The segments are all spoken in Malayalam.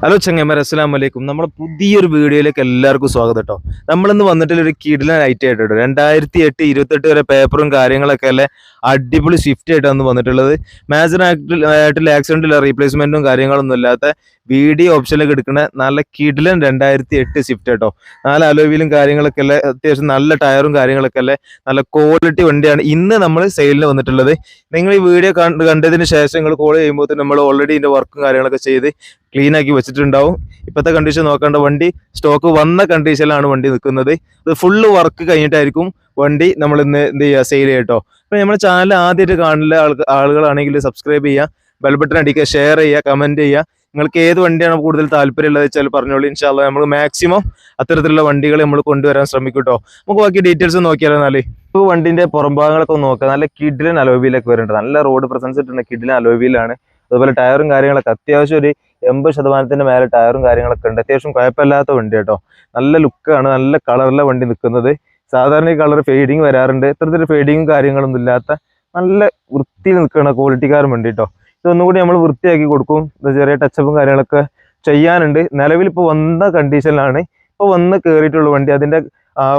ഹലോ ചങ്ങന്മാർ, അസ്സലാമു അലൈക്കും. നമ്മുടെ പുതിയൊരു വീഡിയോയിലേക്ക് എല്ലാവർക്കും സ്വാഗതം കേട്ടോ. നമ്മളിന്ന് വന്നിട്ടുള്ള ഒരു കിടിലൻ ഐറ്റം ആയിട്ടോ. 2008 28 വരെ പേപ്പറും കാര്യങ്ങളൊക്കെ അല്ലേ അടിപൊളി സ്വിഫ്റ്റ് ആയിട്ടാണ് വന്നിട്ടുള്ളത്. മേജർ ആയിട്ടുള്ള ആക്സിഡന്റില്ല, റീപ്ലേസ്മെന്റും കാര്യങ്ങളൊന്നും ഇല്ലാത്ത വീഡിയോ ഓപ്ഷനിലേക്ക് എടുക്കുന്ന നല്ല കിടിലൻ 2008 സ്വിഫ്റ്റ് കേട്ടോ. നല്ല അലോവിയിലും കാര്യങ്ങളൊക്കെ അല്ലേ, അത്യാവശ്യം നല്ല ടയറും കാര്യങ്ങളൊക്കെ അല്ലേ, നല്ല ക്വാളിറ്റി വണ്ടിയാണ് ഇന്ന് നമ്മൾ സെയിലിന് വന്നിട്ടുള്ളത്. നിങ്ങൾ ഈ വീഡിയോ കണ്ടതിന് ശേഷം നിങ്ങൾ കോൾ ചെയ്യുമ്പോൾ നമ്മൾ ഓൾറെഡി ഇതിന്റെ വർക്കും കാര്യങ്ങളൊക്കെ ചെയ്ത് ക്ലീൻ ആക്കി വെച്ചിട്ടുണ്ടാവും. ഇപ്പോഴത്തെ കണ്ടീഷൻ നോക്കേണ്ട, വണ്ടി സ്റ്റോക്ക് വന്ന കണ്ടീഷനിലാണ് വണ്ടി നിൽക്കുന്നത്. ഇത് ഫുള്ള് വർക്ക് കഴിഞ്ഞിട്ടായിരിക്കും വണ്ടി നമ്മൾ ഇന്ന് എന്ത് ചെയ്യുക, സെയിൽ ചെയ്യട്ടോ. അപ്പോൾ നമ്മുടെ ചാനൽ ആദ്യമായിട്ട് കാണുന്ന ആളുകളാണെങ്കിൽ സബ്സ്ക്രൈബ് ചെയ്യുക, ബെൽ ബട്ടൺ അടിക്കുക, ഷെയർ ചെയ്യുക, കമന്റ് ചെയ്യുക. നിങ്ങൾക്ക് ഏത് വണ്ടിയാണ് കൂടുതൽ താല്പര്യമുള്ളത് വെച്ചാൽ പറഞ്ഞോളൂ. ഇൻഷാല്ലാ നമ്മൾ മാക്സിമം അത്തരത്തിലുള്ള വണ്ടികൾ നമ്മൾ കൊണ്ടുവരാൻ ശ്രമിക്കും കേട്ടോ. നമുക്ക് ബാക്കി ഡീറ്റെയിൽസ് നോക്കിയാലോ. എന്നാല് ഇപ്പോൾ വണ്ടിന്റെ പുറംഭാഗങ്ങളൊക്കെ നോക്കുക, നല്ല കിഡിലൻ അലോവിയിലൊക്കെ വരുന്നുണ്ട്. നല്ല റോഡ് പ്രസൻസ് ഇട്ടുണ്ട്, കിഡിലൻ അലോവിയിലാണ്. അതുപോലെ ടയറും കാര്യങ്ങളൊക്കെ അത്യാവശ്യം ഒരു 80% മേലെ ടയറും കാര്യങ്ങളൊക്കെ ഉണ്ട്. അത്യാവശ്യം കുഴപ്പമില്ലാത്ത വണ്ടി കേട്ടോ. നല്ല ലുക്കാണ്, നല്ല കളറിലെ വണ്ടി നിൽക്കുന്നത്. സാധാരണ ഈ കളർ ഫെയ്ഡിങ് വരാറുണ്ട്. ഇത്തരത്തിൽ ഫെയ്ഡിങ്ങും കാര്യങ്ങളൊന്നും ഇല്ലാത്ത നല്ല വൃത്തിയിൽ നിൽക്കുന്ന ക്വാളിറ്റിക്കാരൻ വണ്ടി കേട്ടോ. ഇതൊന്നുകൂടി നമ്മൾ വൃത്തിയാക്കി കൊടുക്കും. ചെറിയ ടച്ചപ്പും കാര്യങ്ങളൊക്കെ ചെയ്യാനുണ്ട്. നിലവിൽ ഇപ്പോൾ വന്ന കണ്ടീഷനിലാണ് ഇപ്പോൾ വന്ന് കയറിയിട്ടുള്ള വണ്ടി. അതിൻ്റെ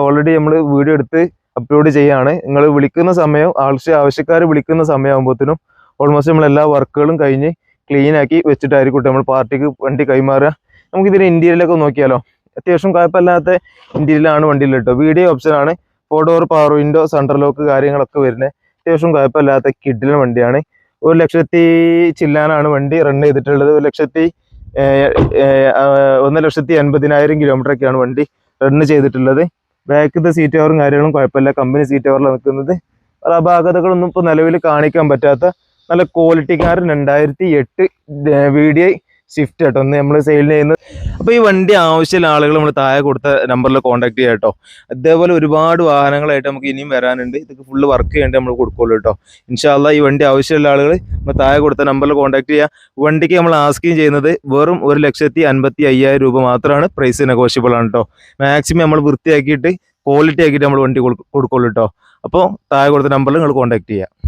ഓൾറെഡി നമ്മൾ വീഡിയോ എടുത്ത് അപ്ലോഡ് ചെയ്യാണ്. നിങ്ങൾ വിളിക്കുന്ന സമയം, ആവശ്യക്കാർ വിളിക്കുന്ന സമയമാകുമ്പോഴത്തേനും ഓൾമോസ്റ്റ് നമ്മൾ എല്ലാ വർക്കുകളും കഴിഞ്ഞ് ക്ലീൻ ആക്കി വെച്ചിട്ടായിരിക്കും നമ്മൾ പാർട്ടിക്ക് വണ്ടി കൈമാറുക. നമുക്കിതിന് ഇന്റീരിയലൊക്കെ നോക്കിയാലോ. അത്യാവശ്യം കുഴപ്പമില്ലാത്ത ഇന്റീരിയലാണ് വണ്ടിയിൽ കേട്ടോ. വീഡിയോ ഓപ്ഷനാണ്. 4 door power window, central lock കാര്യങ്ങളൊക്കെ വരുന്നത്. അത്യാവശ്യം കുഴപ്പമില്ലാത്ത കിഡിലൻ വണ്ടിയാണ്. 1,00,000 ചില്ലാനാണ് വണ്ടി റൺ ചെയ്തിട്ടുള്ളത്. 1,80,000 കിലോമീറ്ററൊക്കെയാണ് വണ്ടി റൺ ചെയ്തിട്ടുള്ളത്. ബാക്കിലത്തെ സീറ്റ് കവറും കാര്യങ്ങളും കുഴപ്പമില്ല, കമ്പനി സീറ്റ് കവറിലാണ് നിൽക്കുന്നത്. അപാകതകളൊന്നും ഇപ്പോൾ നിലവിൽ കാണിക്കാൻ പറ്റാത്ത നല്ല ക്വാളിറ്റിക്കാരൻ 2008 VDI സ്വിഫ്റ്റ് കേട്ടോ ഒന്ന് നമ്മൾ സെയിൽ ചെയ്യുന്നത്. അപ്പോൾ ഈ വണ്ടി ആവശ്യമുള്ള ആളുകൾ നമ്മൾ താഴെ കൊടുത്ത നമ്പറിൽ കോൺടാക്ട് ചെയ്യാം കേട്ടോ. അതേപോലെ ഒരുപാട് വാഹനങ്ങളായിട്ട് നമുക്ക് ഇനിയും വരാനുണ്ട്. ഇതൊക്കെ ഫുള്ള് വർക്ക് ചെയ്യേണ്ടി നമ്മൾ കൊടുക്കുള്ളൂ കേട്ടോ. ഇൻഷാല്ലാ ഈ വണ്ടി ആവശ്യമുള്ള ആളുകൾ നമ്മൾ താഴെ കൊടുത്ത നമ്പറിൽ കോൺടാക്ട് ചെയ്യുക. വണ്ടിക്ക് നമ്മൾ ആസ്കിങ് ചെയ്യുന്നത് വെറും 1,55,000 രൂപ മാത്രമാണ്. പ്രൈസ് നെഗോഷ്യബിൾ ആണ് കേട്ടോ. മാക്സിമം നമ്മൾ വൃത്തിയാക്കിയിട്ട് ക്വാളിറ്റി ആക്കിയിട്ട് നമ്മൾ വണ്ടി കൊടുക്കുള്ളൂ കേട്ടോ. അപ്പോൾ താഴെ കൊടുത്ത നമ്പറിൽ നിങ്ങൾ കോൺടാക്ട് ചെയ്യുക.